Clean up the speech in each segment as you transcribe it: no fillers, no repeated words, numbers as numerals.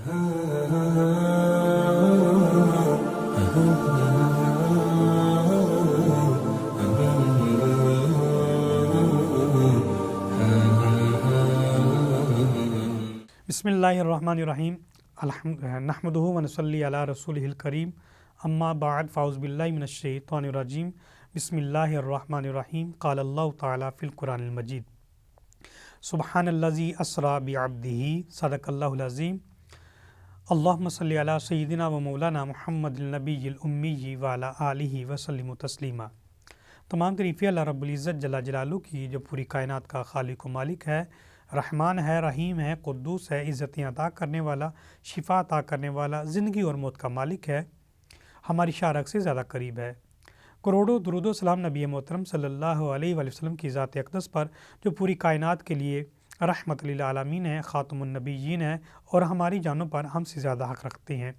بسم اللہ الرحمن الرحیم نحمدہ ونصلی علی رسولہ الکریم اما بعد فاعوذ باللہ من الشیطان الرجیم بسم اللہ الرحمن الرحیم قال اللہ تعالی فی القرآن المجید سبحان الذی اسری بعبدہ صدق اللہ العظیم اللہم صلی علی سیدنا و مولانا محمد النبی الامی وعلی آلہ وسلم تسلیما۔ تمام تعریفیں اللہ رب العزت جل جلالہ کی جو پوری کائنات کا خالق و مالک ہے، رحمان ہے، رحیم ہے، قدوس ہے، عزتیں عطا کرنے والا، شفا عطا کرنے والا، زندگی اور موت کا مالک ہے، ہماری شارک سے زیادہ قریب ہے۔ کروڑوں درود و سلام نبی محترم صلی اللہ علیہ وآلہ وسلم کی ذات اقدس پر جو پوری کائنات کے لیے رحمت للعالمین ہے، خاتم النبیین ہے اور ہماری جانوں پر ہم سے زیادہ حق رکھتے ہیں۔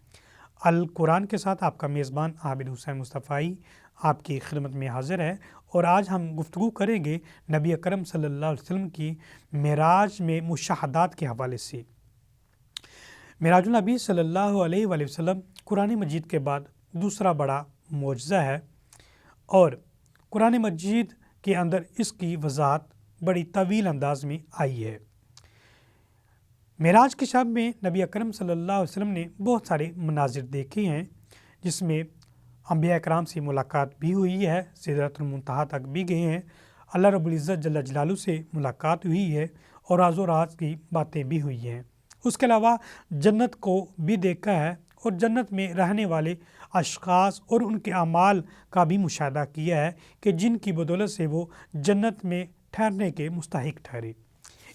القرآن کے ساتھ آپ کا میزبان عابد حسین مصطفی آپ کی خدمت میں حاضر ہے، اور آج ہم گفتگو کریں گے نبی اکرم صلی اللہ علیہ وسلم کی معراج میں مشاہدات کے حوالے سے۔ معراج النبی صلی اللہ علیہ وآلہ وسلم قرآن مجید کے بعد دوسرا بڑا معجزہ ہے، اور قرآن مجید کے اندر اس کی وضاحت بڑی طویل انداز میں آئی ہے۔ معراج کی شب میں نبی اکرم صلی اللہ علیہ وسلم نے بہت سارے مناظر دیکھے ہیں، جس میں انبیاء اکرام سے ملاقات بھی ہوئی ہے، سدرۃ المنتہا تک بھی گئے ہیں، اللہ رب العزت جل جلالہ سے ملاقات ہوئی ہے، اور راز و راز کی باتیں بھی ہوئی ہیں۔ اس کے علاوہ جنت کو بھی دیکھا ہے، اور جنت میں رہنے والے اشخاص اور ان کے اعمال کا بھی مشاہدہ کیا ہے کہ جن کی بدولت سے وہ جنت میں ٹھہرنے کے مستحق ٹھہرے۔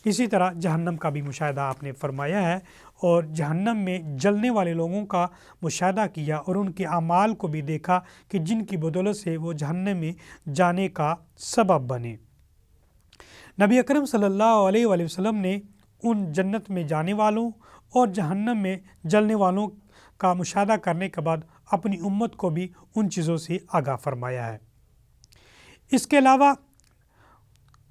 اسی طرح جہنم کا بھی مشاہدہ آپ نے فرمایا ہے، اور جہنم میں جلنے والے لوگوں کا مشاہدہ کیا اور ان کے اعمال کو بھی دیکھا کہ جن کی بدولت سے وہ جہنم میں جانے کا سبب بنے۔ نبی اکرم صلی اللہ علیہ وآلہ وسلم نے ان جنت میں جانے والوں اور جہنم میں جلنے والوں کا مشاہدہ کرنے کے بعد اپنی امت کو بھی ان چیزوں سے آگاہ فرمایا ہے۔ اس کے علاوہ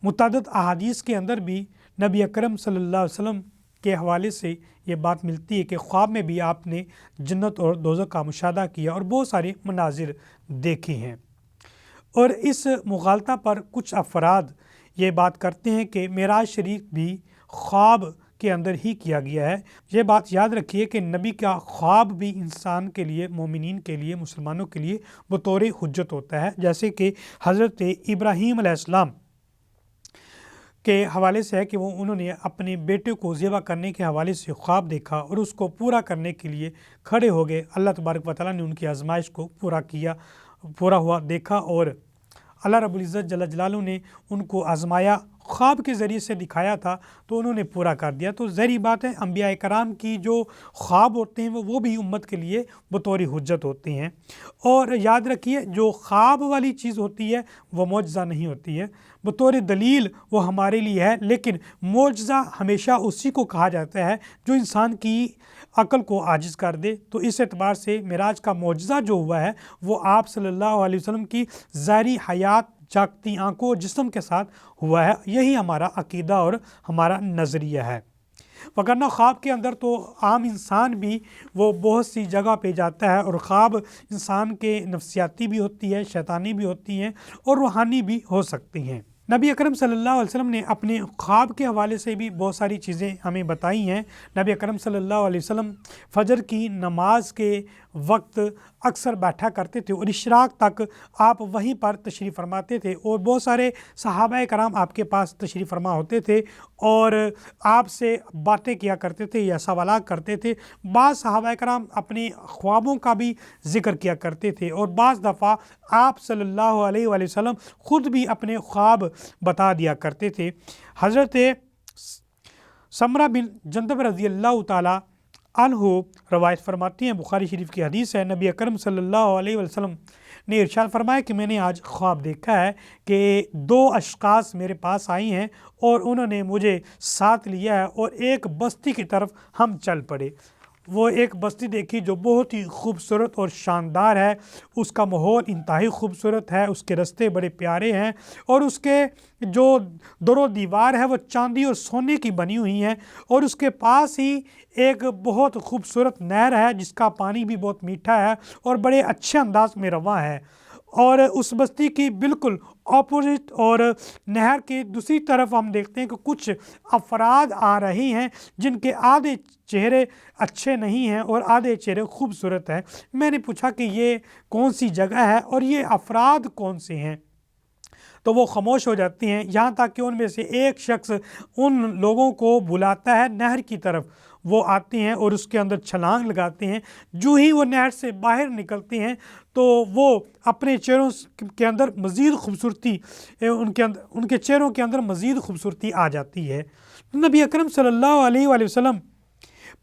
متعدد احادیث کے اندر بھی نبی اکرم صلی اللہ علیہ وسلم کے حوالے سے یہ بات ملتی ہے کہ خواب میں بھی آپ نے جنت اور دوزخ کا مشاہدہ کیا اور بہت سارے مناظر دیکھے ہیں۔ اور اس مغالطہ پر کچھ افراد یہ بات کرتے ہیں کہ معراج شریف بھی خواب کے اندر ہی کیا گیا ہے۔ یہ بات یاد رکھیے کہ نبی کا خواب بھی انسان کے لیے، مومنین کے لیے، مسلمانوں کے لیے بطور حجت ہوتا ہے، جیسے کہ حضرت ابراہیم علیہ السلام کے حوالے سے ہے کہ انہوں نے اپنے بیٹے کو ذبح کرنے کے حوالے سے خواب دیکھا اور اس کو پورا کرنے کے لیے کھڑے ہو گئے۔ اللہ تبارک و تعالیٰ نے ان کی آزمائش کو پورا ہوا دیکھا، اور اللہ رب العزت جل جلالہ نے ان کو آزمایا، خواب کے ذریعے سے دکھایا تھا تو انہوں نے پورا کر دیا۔ تو ظاہری بات ہے انبیاء کرام کی جو خواب ہوتے ہیں وہ بھی امت کے لیے بطور حجت ہوتے ہیں۔ اور یاد رکھیے جو خواب والی چیز ہوتی ہے وہ معجزہ نہیں ہوتی ہے، بطور دلیل وہ ہمارے لیے ہے، لیکن معجزہ ہمیشہ اسی کو کہا جاتا ہے جو انسان کی عقل کو عاجز کر دے۔ تو اس اعتبار سے معراج کا معجزہ جو ہوا ہے وہ آپ صلی اللہ علیہ وسلم کی ظاہری حیات، جاگتی آنکھوں اور جسم کے ساتھ ہوا ہے۔ یہی ہمارا عقیدہ اور ہمارا نظریہ ہے، وگرنہ خواب کے اندر تو عام انسان بھی وہ بہت سی جگہ پہ جاتا ہے، اور خواب انسان کے نفسیاتی بھی ہوتی ہے، شیطانی بھی ہوتی ہیں اور روحانی بھی ہو سکتی ہیں۔ نبی اکرم صلی اللہ علیہ وسلم نے اپنے خواب کے حوالے سے بھی بہت ساری چیزیں ہمیں بتائی ہیں۔ نبی اکرم صلی اللہ علیہ وسلم فجر کی نماز کے وقت اکثر بیٹھا کرتے تھے اور اشراق تک آپ وہیں پر تشریف فرماتے تھے، اور بہت سارے صحابہ کرام آپ کے پاس تشریف فرما ہوتے تھے اور آپ سے باتیں کیا کرتے تھے یا سوالات کرتے تھے۔ بعض صحابہ کرام اپنے خوابوں کا بھی ذکر کیا کرتے تھے، اور بعض دفعہ آپ صلی اللہ علیہ وآلہ وسلم خود بھی اپنے خواب بتا دیا کرتے تھے۔ حضرت سمرہ بن جندب رضی اللہ تعالیٰ عنہ روایت فرماتی ہیں، بخاری شریف کی حدیث ہے، نبی اکرم صلی اللہ علیہ وسلم نے ارشاد فرمایا کہ میں نے آج خواب دیکھا ہے کہ دو اشخاص میرے پاس آئی ہیں اور انہوں نے مجھے ساتھ لیا ہے اور ایک بستی کی طرف ہم چل پڑے، وہ ایک بستی دیکھی جو بہت ہی خوبصورت اور شاندار ہے، اس کا ماحول انتہائی خوبصورت ہے، اس کے رستے بڑے پیارے ہیں، اور اس کے جو در و دیوار ہے وہ چاندی اور سونے کی بنی ہوئی ہیں، اور اس کے پاس ہی ایک بہت خوبصورت نہر ہے جس کا پانی بھی بہت میٹھا ہے اور بڑے اچھے انداز میں رواں ہے۔ اور اس بستی کی بالکل اپوزٹ اور نہر کے دوسری طرف ہم دیکھتے ہیں کہ کچھ افراد آ رہے ہیں جن کے آدھے چہرے اچھے نہیں ہیں اور آدھے چہرے خوبصورت ہیں۔ میں نے پوچھا کہ یہ کون سی جگہ ہے اور یہ افراد کون سے ہیں، تو وہ خاموش ہو جاتی ہیں، یہاں تک کہ ان میں سے ایک شخص ان لوگوں کو بلاتا ہے نہر کی طرف۔ وہ آتے ہیں اور اس کے اندر چھلانگ لگاتے ہیں، جو ہی وہ نہر سے باہر نکلتے ہیں تو وہ اپنے چہروں کے اندر مزید خوبصورتی، ان کے چہروں کے اندر مزید خوبصورتی آ جاتی ہے۔ نبی اکرم صلی اللہ علیہ وآلہ وسلم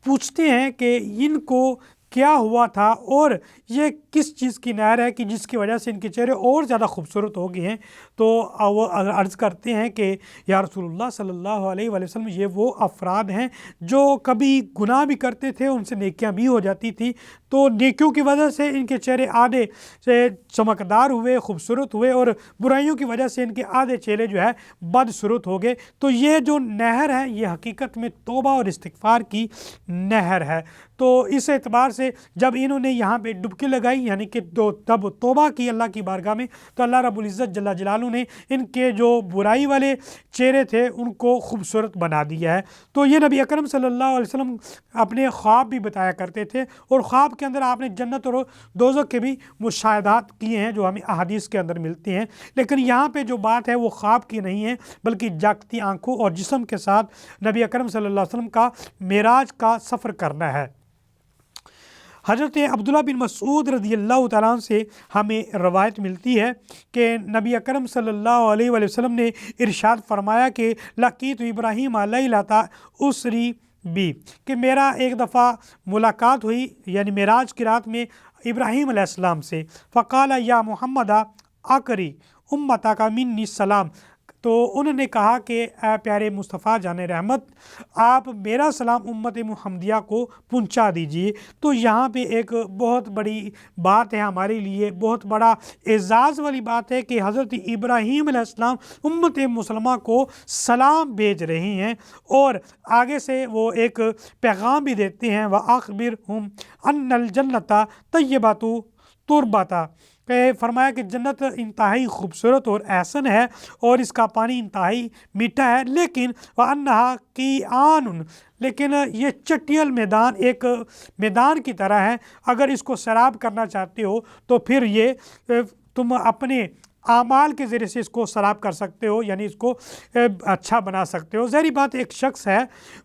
پوچھتے ہیں کہ ان کو کیا ہوا تھا اور یہ کس چیز کی نہر ہے کہ جس کی وجہ سے ان کے چہرے اور زیادہ خوبصورت ہو گئے ہیں، تو وہ عرض کرتے ہیں کہ یا رسول اللہ صلی اللہ علیہ وآلہ وسلم، یہ وہ افراد ہیں جو کبھی گناہ بھی کرتے تھے، ان سے نیکیاں بھی ہو جاتی تھی، تو نیکیوں کی وجہ سے ان کے چہرے آدھے سے چمکدار ہوئے، خوبصورت ہوئے، اور برائیوں کی وجہ سے ان کے آدھے چہرے جو ہے بدصورت ہو گئے۔ تو یہ جو نہر ہے یہ حقیقت میں توبہ اور استغفار کی نہر ہے۔ تو اس اعتبار سے جب انہوں نے یہاں پہ ڈبکی لگائی، یعنی کہ تب توبہ کی اللہ کی بارگاہ میں، تو اللہ رب العزت جل جلالہ نے ان کے جو برائی والے چہرے تھے ان کو خوبصورت بنا دیا ہے۔ تو یہ نبی اکرم صلی اللہ علیہ وسلم اپنے خواب بھی بتایا کرتے تھے، اور خواب کے اندر آپ نے جنت اور دوزخ کے بھی مشاہدات کیے ہیں جو ہمیں احادیث کے اندر ملتے ہیں، لیکن یہاں پہ جو بات ہے وہ خواب کی نہیں ہے بلکہ جاگتی آنکھوں اور جسم کے ساتھ نبی اکرم صلی اللہ علیہ وسلم کا معراج کا سفر کرنا ہے۔ حضرت عبداللہ بن مسعود رضی اللہ تعالیٰ عنہ سے ہمیں روایت ملتی ہے کہ نبی اکرم صلی اللہ علیہ وآلہ وسلم نے ارشاد فرمایا کہ لقیت ابراہیم لیلۃ اسری بی، کہ میرا ایک دفعہ ملاقات ہوئی یعنی معراج کی رات میں ابراہیم علیہ السلام سے، فقال یا محمد اقری امتک منی السلام، تو انہوں نے کہا کہ اے پیارے مصطفیٰ جان رحمت، آپ میرا سلام امت محمدیہ کو پہنچا دیجئے۔ تو یہاں پہ ایک بہت بڑی بات ہے ہمارے لیے، بہت بڑا اعزاز والی بات ہے کہ حضرت ابراہیم علیہ السلام امت مسلمہ کو سلام بھیج رہے ہیں، اور آگے سے وہ ایک پیغام بھی دیتے ہیں، وَأَخْبِرْهُمْ أَنَّ الْجَنَّةَ طَيِّبَةُ تُرْبَةً، کہ فرمایا کہ جنت انتہائی خوبصورت اور احسن ہے اور اس کا پانی انتہائی میٹھا ہے، لیکن وَأَنَّهَا قِيعَانٌ، لیکن یہ چٹیل میدان ایک میدان کی طرح ہے، اگر اس کو سیراب کرنا چاہتے ہو تو پھر یہ تم اپنے اعمال کے ذریعے سے اس کو سیراب کر سکتے ہو، یعنی اس کو اچھا بنا سکتے ہو۔ ظاہری بات ایک شخص ہے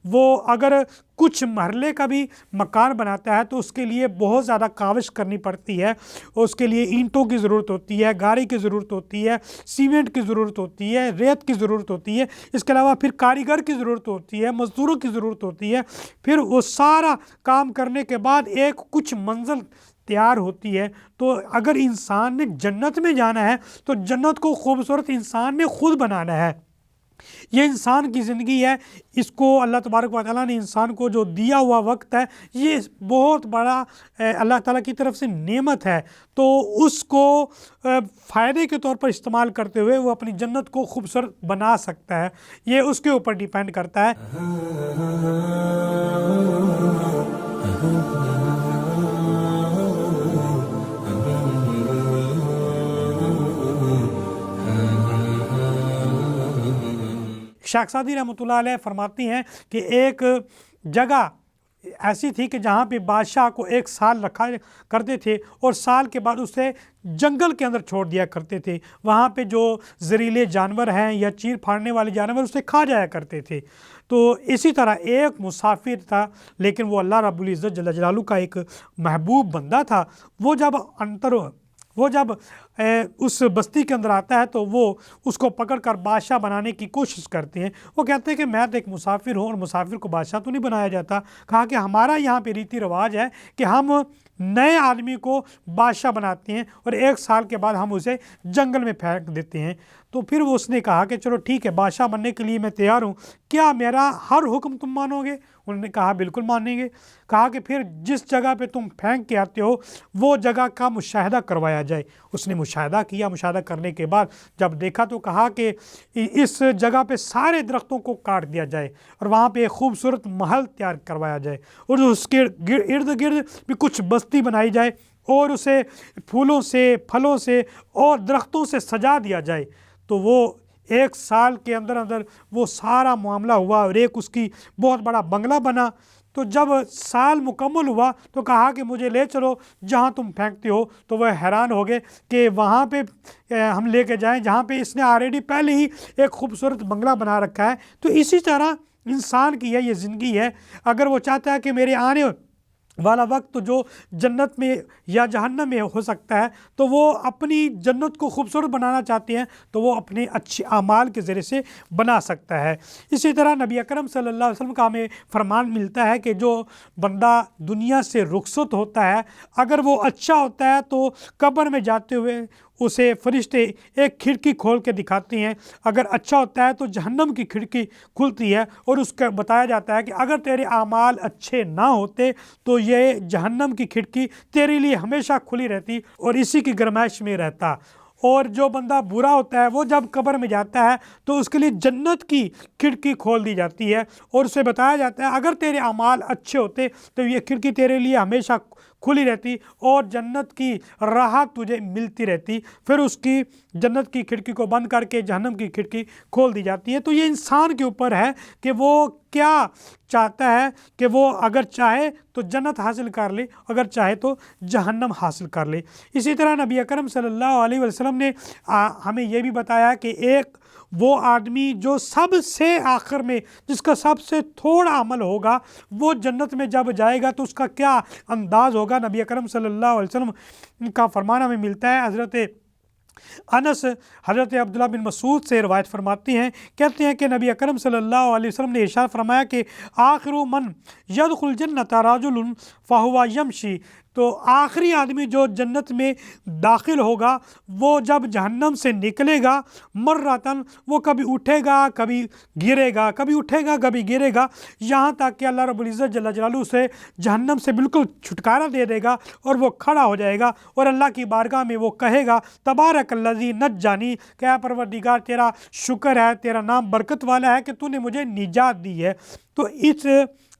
وہ اگر کچھ مرحلے کا بھی مکان بناتا ہے تو اس کے لیے بہت زیادہ کاوش کرنی پڑتی ہے، اس کے لیے اینٹوں کی ضرورت ہوتی ہے، گارے کی ضرورت ہوتی ہے، سیمنٹ کی ضرورت ہوتی ہے، ریت کی ضرورت ہوتی ہے، اس کے علاوہ پھر کاریگر کی ضرورت ہوتی ہے، مزدوروں کی ضرورت ہوتی ہے، پھر وہ سارا کام کرنے کے بعد ایک کچھ منزل تیار ہوتی ہے۔ تو اگر انسان نے جنت میں جانا ہے تو جنت کو خوبصورت انسان نے خود بنانا ہے۔ یہ انسان کی زندگی ہے، اس کو اللہ تبارک و تعالیٰ نے انسان کو جو دیا ہوا وقت ہے یہ بہت بڑا اللہ تعالیٰ کی طرف سے نعمت ہے، تو اس کو فائدے کے طور پر استعمال کرتے ہوئے وہ اپنی جنت کو خوبصورت بنا سکتا ہے، یہ اس کے اوپر ڈیپینڈ کرتا ہے۔ شیخ سعدی رحمۃ اللہ علیہ فرماتی ہیں کہ ایک جگہ ایسی تھی کہ جہاں پہ بادشاہ کو 1 سال رکھا کرتے تھے اور سال کے بعد اسے جنگل کے اندر چھوڑ دیا کرتے تھے، وہاں پہ جو زہریلے جانور ہیں یا چیر پھاڑنے والے جانور اسے کھا جایا کرتے تھے۔ تو اسی طرح ایک مسافر تھا، لیکن وہ اللہ رب العزت جل جلالہ کا ایک محبوب بندہ تھا، وہ جب اس بستی کے اندر آتا ہے تو وہ اس کو پکڑ کر بادشاہ بنانے کی کوشش کرتے ہیں۔ وہ کہتے ہیں کہ میں تو ایک مسافر ہوں اور مسافر کو بادشاہ تو نہیں بنایا جاتا۔ کہا کہ ہمارا یہاں پہ ریتی رواج ہے کہ ہم نئے آدمی کو بادشاہ بناتے ہیں اور 1 سال کے بعد ہم اسے جنگل میں پھینک دیتے ہیں۔ تو پھر وہ اس نے کہا کہ چلو ٹھیک ہے، بادشاہ بننے کے لیے میں تیار ہوں، کیا میرا ہر حکم تم مانو گے؟ انہوں نے کہا بالکل مانیں گے۔ کہا کہ پھر جس جگہ پہ تم پھینک کے آتے ہو وہ جگہ کا مشاہدہ کروایا جائے۔ اس نے مشاہدہ کیا، مشاہدہ کرنے کے بعد جب دیکھا تو کہا کہ اس جگہ پہ سارے درختوں کو کاٹ دیا جائے اور وہاں پہ ایک خوبصورت محل تیار کروایا جائے اور اس کے ارد گرد بھی کچھ بستی بنائی جائے اور اسے پھولوں سے، پھلوں سے اور درختوں سے سجا دیا جائے۔ تو وہ 1 سال کے اندر اندر وہ سارا معاملہ ہوا اور ایک اس کی بہت بڑا بنگلہ بنا۔ تو جب سال مکمل ہوا تو کہا کہ مجھے لے چلو جہاں تم پھینکتے ہو۔ تو وہ حیران ہو گئے کہ وہاں پہ ہم لے کے جائیں جہاں پہ اس نے آلریڈی پہلے ہی ایک خوبصورت بنگلہ بنا رکھا ہے۔ تو اسی طرح انسان کی یہ زندگی ہے، اگر وہ چاہتا ہے کہ میرے آنے والا وقت جو جنت میں یا جہنم میں ہو سکتا ہے، تو وہ اپنی جنت کو خوبصورت بنانا چاہتے ہیں تو وہ اپنے اچھے اعمال کے ذریعے سے بنا سکتا ہے۔ اسی طرح نبی اکرم صلی اللہ علیہ وسلم کا ہمیں فرمان ملتا ہے کہ جو بندہ دنیا سے رخصت ہوتا ہے، اگر وہ اچھا ہوتا ہے تو قبر میں جاتے ہوئے اسے فرشتے ایک کھڑکی کھول کے دکھاتے ہیں، اگر اچھا ہوتا ہے تو جہنم کی کھڑکی کھلتی ہے اور اس کا بتایا جاتا ہے کہ اگر تیرے اعمال اچھے نہ ہوتے تو یہ جہنم کی کھڑکی تیرے لیے ہمیشہ کھلی رہتی اور اسی کی گرمائش میں رہتا۔ اور جو بندہ برا ہوتا ہے وہ جب قبر میں جاتا ہے تو اس کے لیے جنت کی کھڑکی کھول دی جاتی ہے اور اسے بتایا جاتا ہے اگر تیرے اعمال اچھے ہوتے تو یہ کھڑکی تیرے لیے ہمیشہ کھلی رہتی اور جنت کی راحت تجھے ملتی رہتی۔ پھر اس کی جنت کی کھڑکی کو بند کر کے جہنم کی کھڑکی کھول دی جاتی ہے۔ تو یہ انسان کے اوپر ہے کہ وہ کیا چاہتا ہے، کہ وہ اگر چاہے تو جنت حاصل کر لے، اگر چاہے تو جہنم حاصل کر لے۔ اسی طرح نبی اکرم صلی اللہ علیہ وسلم نے ہمیں یہ بھی بتایا کہ ایک وہ آدمی جو سب سے آخر میں، جس کا سب سے تھوڑا عمل ہوگا، وہ جنت میں جب جائے گا تو اس کا کیا انداز ہوگا۔ نبی اکرم صلی اللہ علیہ وسلم کا فرمان ہمیں ملتا ہے، حضرت انس حضرت عبداللہ بن مسعود سے روایت فرماتے ہیں، کہتے ہیں کہ نبی اکرم صلی اللہ علیہ وسلم نے ارشاد فرمایا کہ آخر من یدخل الجنۃ رجل فہو یمشی، تو آخری آدمی جو جنت میں داخل ہوگا وہ جب جہنم سے نکلے گا مرتن، وہ کبھی اٹھے گا کبھی گرے گا، کبھی اٹھے گا کبھی گرے گا، یہاں تک کہ اللہ رب العزت جل جلالہ سے جہنم سے بالکل چھٹکارا دے دے گا اور وہ کھڑا ہو جائے گا اور اللہ کی بارگاہ میں وہ کہے گا تبارک الذی نجانی، کہ اے پروردگار تیرا شکر ہے، تیرا نام برکت والا ہے کہ تو نے مجھے نجات دی ہے۔ تو اس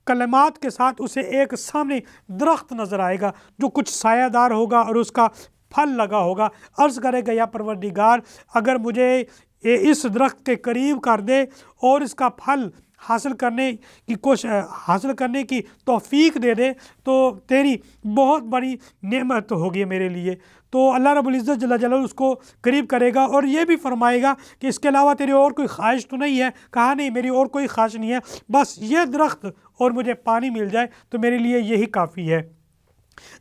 کلمات کے ساتھ اسے ایک سامنے درخت نظر آئے گا جو کچھ سایہ دار ہوگا اور اس کا پھل لگا ہوگا۔ عرض کرے گا یا پروردگار اگر مجھے اس درخت کے قریب کر دے اور اس کا پھل حاصل کرنے کی توفیق دے دے تو تیری بہت بڑی نعمت ہوگی میرے لیے۔ تو اللہ رب العزت جل جلالہ اس کو قریب کرے گا اور یہ بھی فرمائے گا کہ اس کے علاوہ تیری اور کوئی خواہش تو نہیں ہے؟ کہا نہیں، میری اور کوئی خواہش نہیں ہے، بس یہ درخت اور مجھے پانی مل جائے تو میرے لیے یہی کافی ہے۔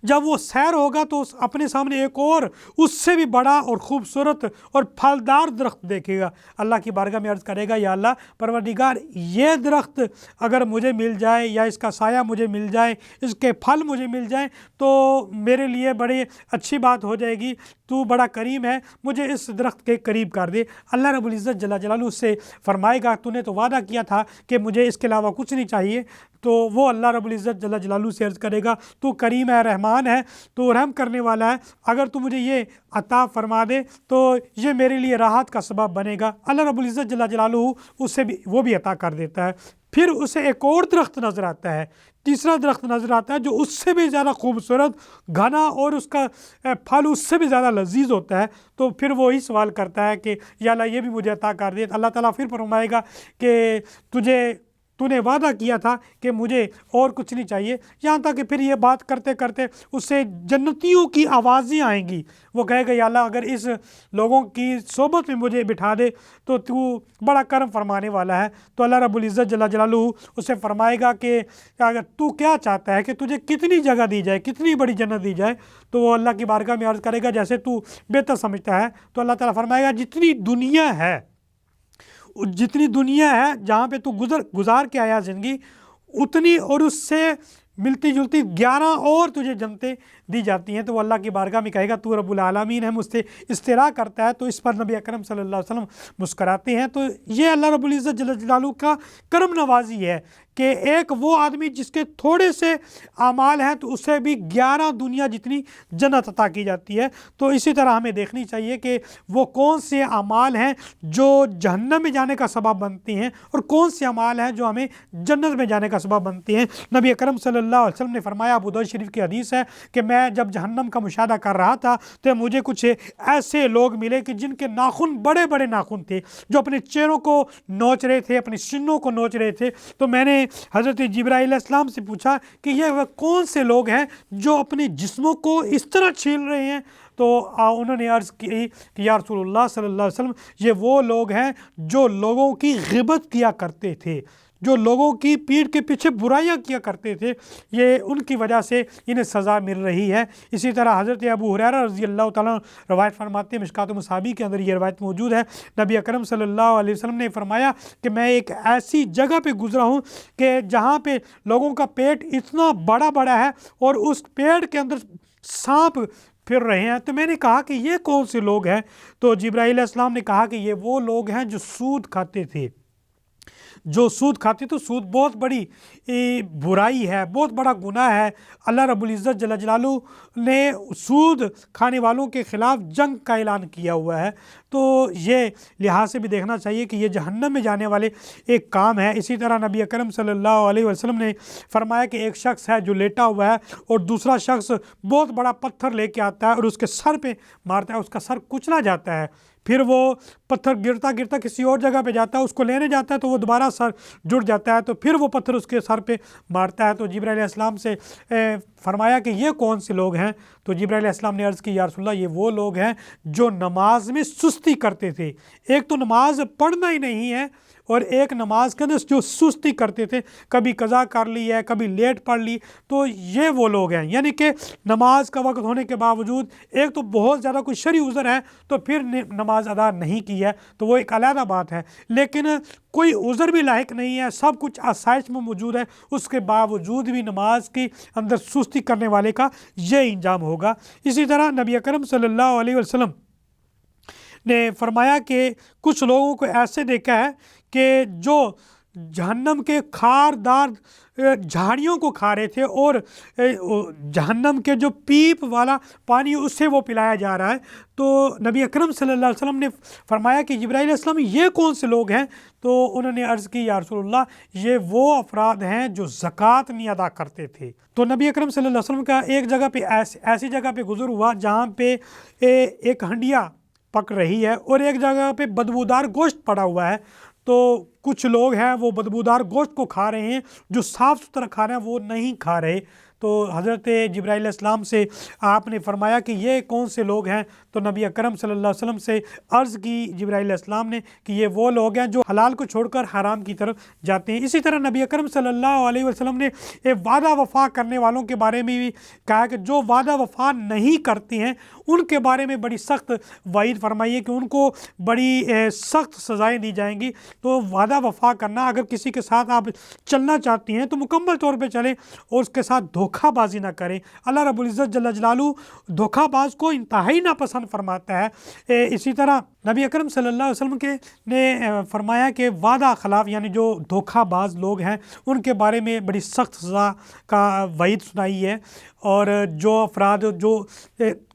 جب وہ سیر ہوگا تو اپنے سامنے ایک اور اس سے بھی بڑا اور خوبصورت اور پھلدار درخت دیکھے گا۔ اللہ کی بارگاہ میں عرض کرے گا یا اللہ پروردگار یہ درخت اگر مجھے مل جائے یا اس کا سایہ مجھے مل جائے، اس کے پھل مجھے مل جائیں تو میرے لیے بڑی اچھی بات ہو جائے گی، تو بڑا کریم ہے، مجھے اس درخت کے قریب کر دے۔ اللہ رب العزت جل جلالہ اس سے فرمائے گا تو نے تو وعدہ کیا تھا کہ مجھے اس کے علاوہ کچھ نہیں چاہیے۔ تو وہ اللہ رب العزت جل جلالہ سے عرض کرے گا تو کریم ہے، رحمان ہے، تو رحم کرنے والا ہے، اگر تو مجھے یہ عطا فرما دے تو یہ میرے لیے راحت کا سبب بنے گا۔ اللہ رب العزت جل جلالہ اسے بھی وہ بھی عطا کر دیتا ہے۔ پھر اسے ایک اور درخت نظر آتا ہے، تیسرا درخت نظر آتا ہے جو اس سے بھی زیادہ خوبصورت، گھنا اور اس کا پھل اس سے بھی زیادہ لذیذ ہوتا ہے۔ تو پھر وہی سوال کرتا ہے کہ یا اللہ یہ بھی مجھے عطا کر دے۔ اللہ تعالیٰ پھر فرمائے گا کہ تو نے وعدہ کیا تھا کہ مجھے اور کچھ نہیں چاہیے، یہاں تک کہ پھر یہ بات کرتے کرتے اس سے جنتیوں کی آوازیں آئیں گی۔ وہ کہے گا یا اللہ اگر اس لوگوں کی صحبت میں مجھے بٹھا دے تو بڑا کرم فرمانے والا ہے۔ تو اللہ رب العزت جل جلالہ اسے فرمائے گا کہ اگر تو کیا چاہتا ہے کہ تجھے کتنی جگہ دی جائے، کتنی بڑی جنت دی جائے، تو وہ اللہ کی بارگاہ میں عرض کرے گا جیسے تو بہتر سمجھتا ہے۔ تو اللہ تعالیٰ فرمائے گا جتنی دنیا ہے جہاں پہ تو گزار کے آیا زندگی، اتنی اور اس سے ملتی جلتی 11 اور تجھے جنتیں دی جاتی ہیں، تو وہ اللہ کی بارگاہ میں کہے گا تو رب العالمین ہے، مجھ سے استراح کرتا ہے، تو اس پر نبی اکرم صلی اللہ علیہ وسلم مسکراتے ہیں۔ تو یہ اللہ رب العزت جل جلالہ کا کرم نوازی ہے کہ ایک وہ آدمی جس کے تھوڑے سے اعمال ہیں تو اسے بھی 11 دنیا جتنی جنت عطا کی جاتی ہے۔ تو اسی طرح ہمیں دیکھنی چاہیے کہ وہ کون سے اعمال ہیں جو جہنم میں جانے کا سبب بنتے ہیں اور کون سے اعمال ہیں جو ہمیں جنت میں جانے کا سبب بنتے ہیں۔ نبی اکرم صلی اللہ علیہ وسلم نے فرمایا، ابو داؤد شریف کی حدیث ہے کہ میں جب جہنم کا مشاہدہ کر رہا تھا تو مجھے کچھ ایسے لوگ ملے کہ جن کے ناخن بڑے بڑے ناخن تھے، جو اپنے چہروں کو نوچ رہے تھے، اپنے سینوں کو نوچ رہے تھے۔ تو میں نے حضرت جبرائیل علیہ السلام سے پوچھا کہ یہ وہ کون سے لوگ ہیں جو اپنے جسموں کو اس طرح چھیل رہے ہیں؟ تو انہوں نے عرض کی کہ یا رسول اللہ صلی اللہ علیہ وسلم، یہ وہ لوگ ہیں جو لوگوں کی غیبت کیا کرتے تھے، جو لوگوں کی پیٹھ کے پیچھے برائیاں کیا کرتے تھے، یہ ان کی وجہ سے انہیں سزا مل رہی ہے۔ اسی طرح حضرت ابو ہریرہ رضی اللہ تعالیٰ روایت فرماتے ہیں، مشکوٰۃ المصابیح کے اندر یہ روایت موجود ہے، نبی اکرم صلی اللہ علیہ وسلم نے فرمایا کہ میں ایک ایسی جگہ پہ گزرا ہوں کہ جہاں پہ لوگوں کا پیٹ اتنا بڑا بڑا ہے اور اس پیٹ کے اندر سانپ پھر رہے ہیں۔ تو میں نے کہا کہ یہ کون سے لوگ ہیں؟ تو جبرائیل علیہ السلام نے کہا کہ یہ وہ لوگ ہیں جو سود کھاتے تھے، جو سود کھاتے، تو سود بہت بڑی برائی ہے، بہت بڑا گناہ ہے۔ اللہ رب العزت جل جلالہ نے سود کھانے والوں کے خلاف جنگ کا اعلان کیا ہوا ہے۔ تو یہ لحاظ سے بھی دیکھنا چاہیے کہ یہ جہنم میں جانے والے ایک کام ہے۔ اسی طرح نبی اکرم صلی اللہ علیہ وسلم نے فرمایا کہ ایک شخص ہے جو لیٹا ہوا ہے اور دوسرا شخص بہت بڑا پتھر لے کے آتا ہے اور اس کے سر پہ مارتا ہے، اس کا سر کچلا جاتا ہے، پھر وہ پتھر گرتا گرتا کسی اور جگہ پہ جاتا ہے، اس کو لینے جاتا ہے تو وہ دوبارہ سر جڑ جاتا ہے، تو پھر وہ پتھر اس کے سر پہ مارتا ہے۔ تو جبرائیل علیہ السلام سے فرمایا کہ یہ کون سے لوگ ہیں؟ تو جبرائیل علیہ السلام نے عرض کی، یا رسول اللہ، یہ وہ لوگ ہیں جو نماز میں سستی کرتے تھے۔ ایک تو نماز پڑھنا ہی نہیں ہے، اور ایک نماز کے اندر جو سستی کرتے تھے، کبھی قضا کر لی ہے، کبھی لیٹ پڑھ لی، تو یہ وہ لوگ ہیں۔ یعنی کہ نماز کا وقت ہونے کے باوجود ایک تو بہت زیادہ کوئی شرعی عذر ہے تو پھر نماز ادا نہیں کی ہے تو وہ ایک علیحدہ بات ہے، لیکن کوئی عذر بھی لاحق نہیں ہے، سب کچھ آسائش میں موجود ہے، اس کے باوجود بھی نماز کے اندر سستی کرنے والے کا یہ انجام ہوگا۔ اسی طرح نبی اکرم صلی اللہ علیہ وسلم نے فرمایا کہ کچھ لوگوں کو ایسے دیکھا ہے کہ جو جہنم کے خاردار جھاڑیوں کو کھا رہے تھے اور جہنم کے جو پیپ والا پانی اسے وہ پلایا جا رہا ہے۔ تو نبی اکرم صلی اللہ علیہ وسلم نے فرمایا کہ جبرائیل علیہ السلام، یہ کون سے لوگ ہیں؟ تو انہوں نے عرض کی، یا رسول اللہ، یہ وہ افراد ہیں جو زکوٰۃ نہیں ادا کرتے تھے۔ تو نبی اکرم صلی اللہ علیہ وسلم کا ایک جگہ پہ ایسی جگہ پہ گزر ہوا جہاں پہ ایک ہنڈیا پک رہی ہے اور ایک جگہ پہ بدبودار گوشت پڑا ہوا ہے۔ تو کچھ لوگ ہیں وہ بدبودار گوشت کو کھا رہے ہیں، جو صاف ستھرا کھا رہے ہیں وہ نہیں کھا رہے۔ تو حضرت جبرائیل علیہ السلام سے آپ نے فرمایا کہ یہ کون سے لوگ ہیں؟ تو نبی اکرم صلی اللہ علیہ وسلم سے عرض کی جبرائیل علیہ السلام نے کہ یہ وہ لوگ ہیں جو حلال کو چھوڑ کر حرام کی طرف جاتے ہیں۔ اسی طرح نبی اکرم صلی اللہ علیہ وسلم نے وعدہ وفا کرنے والوں کے بارے میں بھی کہا کہ جو وعدہ وفا نہیں کرتے ہیں ان کے بارے میں بڑی سخت وعید فرمائی ہے کہ ان کو بڑی سخت سزائیں دی جائیں گی۔ تو وعدہ وفا کرنا، اگر کسی کے ساتھ آپ چلنا چاہتی ہیں تو مکمل طور پہ چلیں اور اس کے ساتھ دھوکہ بازی نہ کریں۔ اللہ رب العزت جل جلالہ دھوکہ باز کو انتہائی ناپسند فرماتا ہے۔ اسی طرح نبی اکرم صلی اللہ علیہ وسلم نے فرمایا کہ وعدہ خلاف، یعنی جو دھوکہ باز لوگ ہیں ان کے بارے میں بڑی سخت سزا کا وعید سنائی ہے، اور جو افراد جو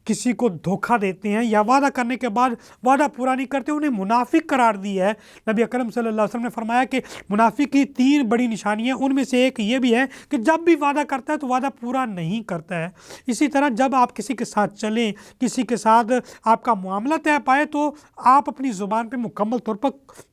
کسی کو دھوکہ دیتے ہیں یا وعدہ کرنے کے بعد وعدہ پورا نہیں کرتے انہیں منافق قرار دیا ہے۔ نبی اکرم صلی اللہ علیہ وسلم نے فرمایا کہ منافق کی 3 بڑی نشانیاں، ان میں سے ایک یہ بھی ہے کہ جب بھی وعدہ کرتا ہے تو وعدہ پورا نہیں کرتا ہے۔ اسی طرح جب آپ کسی کے ساتھ چلیں، کسی کے ساتھ آپ کا معاملہ طے پائے تو آپ اپنی زبان پہ مکمل طور پر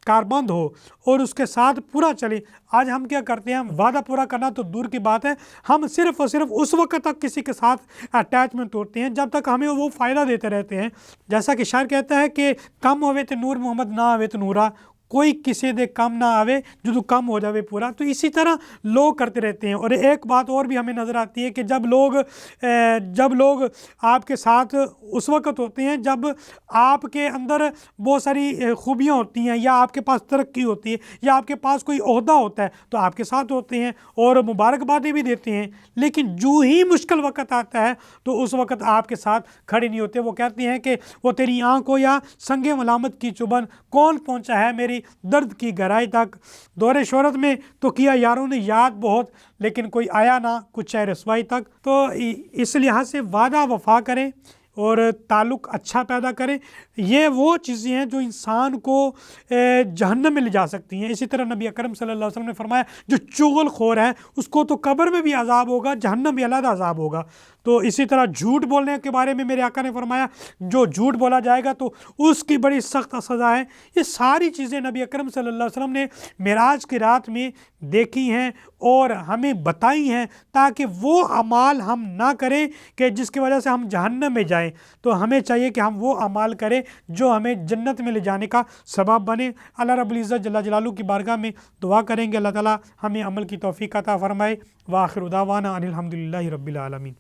کاربند ہو اور اس کے ساتھ پورا چلیں۔ آج ہم کیا کرتے ہیں؟ وعدہ پورا کرنا تو دور کی بات ہے، ہم صرف اور صرف اس وقت تک کسی کے ساتھ اٹیچمنٹ توڑتے ہیں جب تک ہمیں وہ فائدہ دیتے رہتے ہیں۔ جیسا کہ شاعر کہتا ہے کہ کم ہوئے تو نور محمد، نہ ہوئے تو نورا، کوئی کسی دے کم نہ آوے جو کم ہو جاوے پورا۔ تو اسی طرح لوگ کرتے رہتے ہیں۔ اور ایک بات اور بھی ہمیں نظر آتی ہے کہ جب لوگ آپ کے ساتھ اس وقت ہوتے ہیں جب آپ کے اندر بہت ساری خوبیاں ہوتی ہیں، یا آپ کے پاس ترقی ہوتی ہے، یا آپ کے پاس کوئی عہدہ ہوتا ہے، تو آپ کے ساتھ ہوتے ہیں اور مبارکبادیں بھی دیتے ہیں۔ لیکن جو ہی مشکل وقت آتا ہے تو اس وقت آپ کے ساتھ کھڑے نہیں ہوتے۔ وہ کہتے ہیں کہ وہ تیری آنکھ کو یا سنگ ملامت کی چبھن کون پہنچا ہے میری درد کی گہرائی تک۔ دور شہرت میں تو کیا یاروں نے یاد بہت، لیکن کوئی آیا نہ کچھ ہے رسوائی تک۔ تو اس لحاظ سے وعدہ وفا کریں اور تعلق اچھا پیدا کریں، یہ وہ چیزیں ہیں جو انسان کو جہنم میں لے جا سکتی ہیں۔ اسی طرح نبی اکرم صلی اللہ علیہ وسلم نے فرمایا جو چغل خور ہے اس کو تو قبر میں بھی عذاب ہوگا، جہنم میں علیحدہ عذاب ہوگا۔ تو اسی طرح جھوٹ بولنے کے بارے میں میرے آقا نے فرمایا جو جھوٹ بولا جائے گا تو اس کی بڑی سخت سزا ہے۔ یہ ساری چیزیں نبی اکرم صلی اللہ علیہ وسلم نے معراج کی رات میں دیکھی ہیں اور ہمیں بتائی ہیں، تاکہ وہ اعمال ہم نہ کریں کہ جس کی وجہ سے ہم جہنم میں جائیں۔ تو ہمیں چاہیے کہ ہم وہ اعمال کریں جو ہمیں جنت میں لے جانے کا سبب بنے۔ اللہ رب العزت جل جلالہ کی بارگاہ میں دعا کریں گے اللہ تعالیٰ ہمیں عمل کی توفیق عطا فرمائے۔ وآخر دعوانا ان الحمد للہ رب العالمین۔